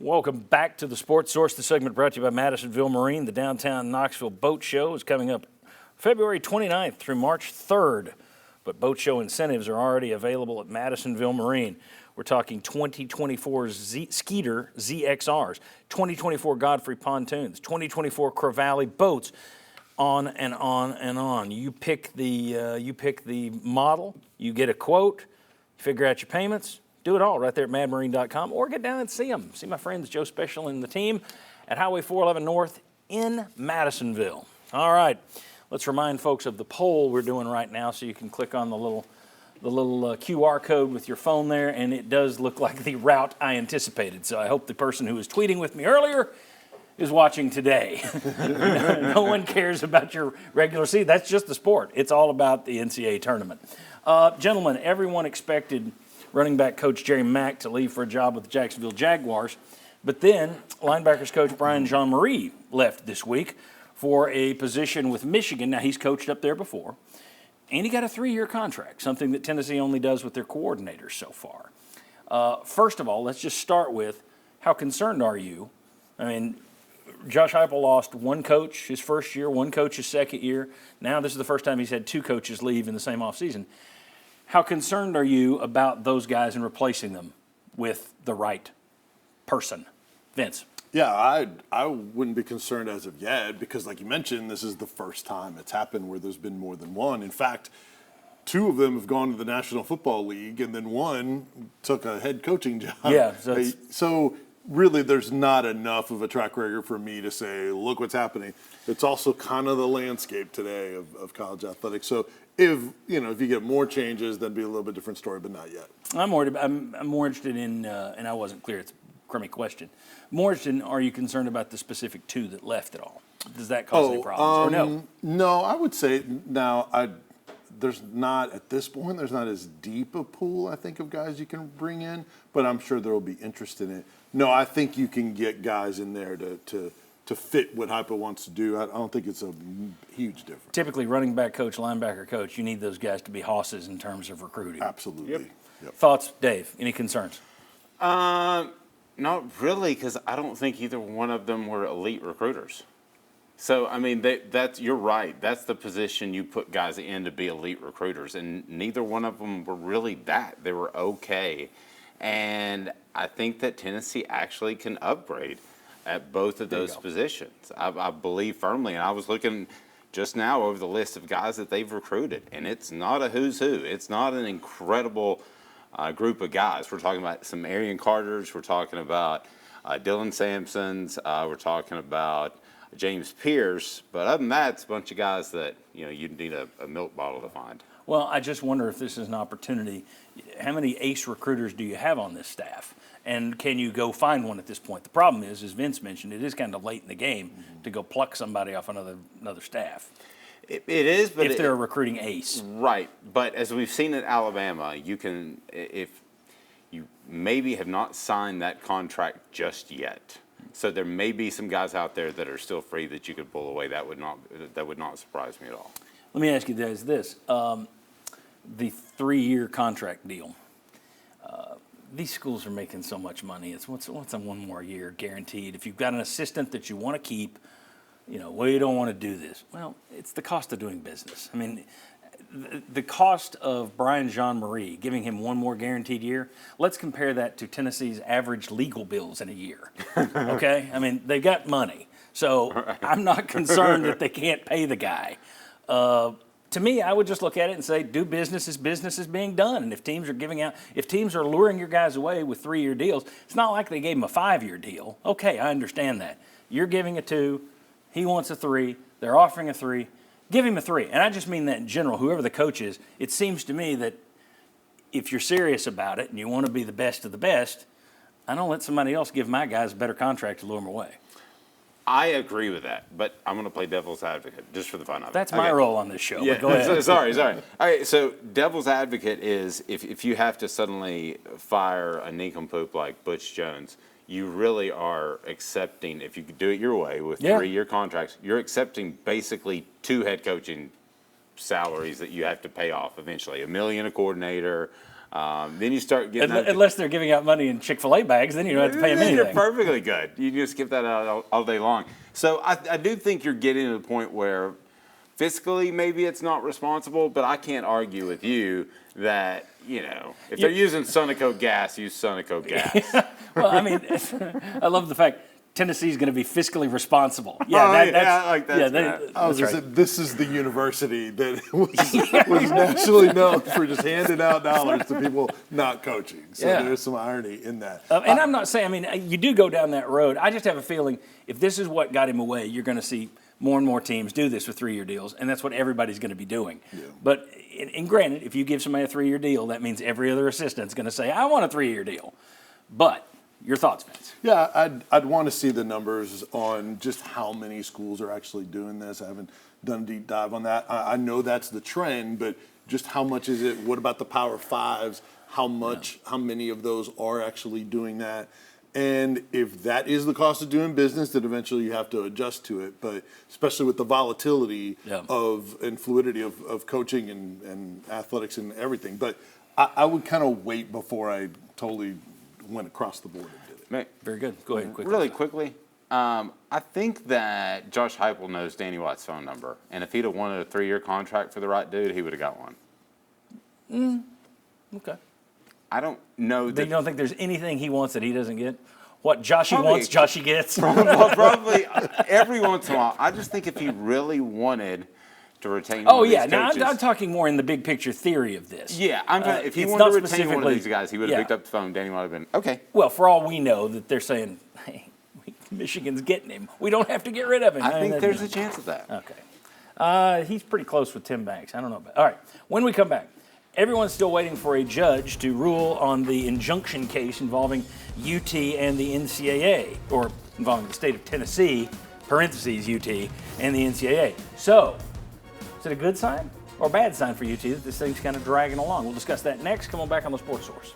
Welcome back to the Sports Source. The segment brought to you by Madisonville Marine. The Downtown Knoxville Boat Show is coming up February 29th through March 3rd. But boat show incentives are already available at Madisonville Marine. We're talking 2024 Skeeter ZXRs, 2024 Godfrey pontoons, 2024 Crevalle boats, on and on and on. You pick the model, you get a quote, figure out your payments. Do it all right there at madmarine.com, or get down and see them. See my friends Joe Special and the team at Highway 411 North in Madisonville. All right, let's remind folks of the poll we're doing right now, so you can click on the little QR code with your phone there, and it does look like the route I anticipated. So I hope the person who was tweeting with me earlier is watching today. No one cares about your regular season. That's just the sport. It's all about the NCAA tournament. Gentlemen, everyone expected running back coach Jerry Mack to leave for a job with the Jacksonville Jaguars. But then linebackers coach Brian Jean-Marie left this week for a position with Michigan. Now, he's coached up there before. And he got a 3-year contract, something that Tennessee only does with their coordinators so far. First of all, let's just start with, how concerned are you? I mean, Josh Heupel lost one coach his first year, one coach his second year. Now this is the first time he's had 2 coaches leave in the same offseason. How concerned are you about those guys and replacing them with the right person? Vince. Yeah, I wouldn't be concerned as of yet because, like you mentioned, this is the first time it's happened where there's been more than one. In fact, 2 of them have gone to the National Football League, and then one took a head coaching job. Yeah. So really, there's not enough of a track record for me to say, look what's happening. It's also kind of the landscape today of college athletics. So if you get more changes, that'd be a little bit different story, but not yet. I'm more interested in, and I wasn't clear, it's a crummy question. More interested in, are you concerned about the specific 2 that left at all? Does that cause any problems, or no? No, I would say now there's not, at this point, there's not as deep a pool, I think, of guys you can bring in, but I'm sure there will be interest in it. No, I think you can get guys in there to fit what Heupel wants to do. I don't think it's a huge difference. Typically, running back coach, linebacker coach, you need those guys to be hosses in terms of recruiting. Absolutely. Yep. Thoughts, Dave? Any concerns? Not really, because I don't think either one of them were elite recruiters. So, I mean, you're right. That's the position you put guys in to be elite recruiters, and neither one of them were really that. They were okay. And I think that Tennessee actually can upgrade at both of those positions. I believe firmly, and I was looking just now over the list of guys that they've recruited, and it's not a who's who. It's not an incredible group of guys. We're talking about some Arian Carters. We're talking about Dylan Sampsons. We're talking about James Pierce. But other than that, it's a bunch of guys that you'd need a milk bottle to find. Well, I just wonder if this is an opportunity. How many ace recruiters do you have on this staff? And can you go find one at this point? The problem is, as Vince mentioned, it is kind of late in the game to go pluck somebody off another staff. It is, but if they're a recruiting ace. Right. But as we've seen at Alabama, you can, if you maybe have not signed that contract just yet. So there may be some guys out there that are still free that you could pull away. That would not surprise me at all. Let me ask you guys this. The 3-year contract deal. These schools are making so much money. It's what's on 1 more year guaranteed. If you've got an assistant that you want to keep, we don't want to do this. Well, it's the cost of doing business. I mean, the cost of Brian Jean-Marie, giving him 1 more guaranteed year, let's compare that to Tennessee's average legal bills in a year. Okay? I mean, they've got money. So I'm not concerned that they can't pay the guy. To me, I would just look at it and say, do business as business is being done. And if teams are luring your guys away with 3-year deals, it's not like they gave him a 5-year deal. Okay, I understand that. You're giving a 2, he wants a 3, they're offering a 3, give him a 3. And I just mean that in general, whoever the coach is, it seems to me that if you're serious about it and you want to be the best of the best, I don't let somebody else give my guys a better contract to lure them away. I agree with that, but I'm going to play devil's advocate just for the fun of it. That's my role on this show. Yeah, go ahead. Sorry. All right, so devil's advocate is if you have to suddenly fire a nincompoop like Butch Jones, you really are accepting, if you could do it your way with 3-year contracts, you're accepting basically 2 head coaching salaries that you have to pay off eventually. $1 million a coordinator, Then you start getting Unless they're giving out money in Chick-fil-A bags, then you don't have to pay them anything. You're perfectly good. You just skip that out all day long. So I do think you're getting to the point where fiscally maybe it's not responsible, but I can't argue with you that, if they're using Sunoco gas, use Sunoco gas. Well, I mean, I love the fact Tennessee's going to be fiscally responsible. This is the university that was nationally known for just handing out dollars to people not coaching. So there's some irony in that. And I'm not saying, you do go down that road. I just have a feeling if this is what got him away, you're going to see more and more teams do this with 3-year deals, and that's what everybody's going to be doing. Yeah. But, and granted, if you give somebody a 3-year deal, that means every other assistant's going to say, I want a 3-year deal. But your thoughts, Vince? Yeah, I'd want to see the numbers on just how many schools are actually doing this. I haven't done a deep dive on that. I know that's the trend, but just how much is it? What about the Power Fives? How many of those are actually doing that? And if that is the cost of doing business, then eventually you have to adjust to it. But especially with the volatility and fluidity of coaching and athletics and everything. But I would kind of wait before I totally went across the board and did it. Very good. Go ahead, quickly. Really quickly, I think that Josh Heupel knows Danny White's phone number. And if he'd have wanted a 3-year contract for the right dude, he would have got one. Okay. I don't know that. You don't think there's anything he wants that he doesn't get? What Joshy wants, Joshy gets? Probably every once in a while. I just think if he really wanted to retain one of these coaches. Now I'm talking more in the big picture theory of this. Yeah, if he wanted to retain one of these guys, he would have picked up the phone. Danny would have been, okay. Well, for all we know, that they're saying, hey, Michigan's getting him. We don't have to get rid of him. I think there's a chance of that. Okay. He's pretty close with Tim Banks. I don't know about. All right. When we come back, everyone's still waiting for a judge to rule on the injunction case involving UT and the NCAA, or involving the state of Tennessee, parentheses UT, and the NCAA. So, is it a good sign or a bad sign for UT that this thing's kind of dragging along? We'll discuss that next. Come on back on the Sports Source.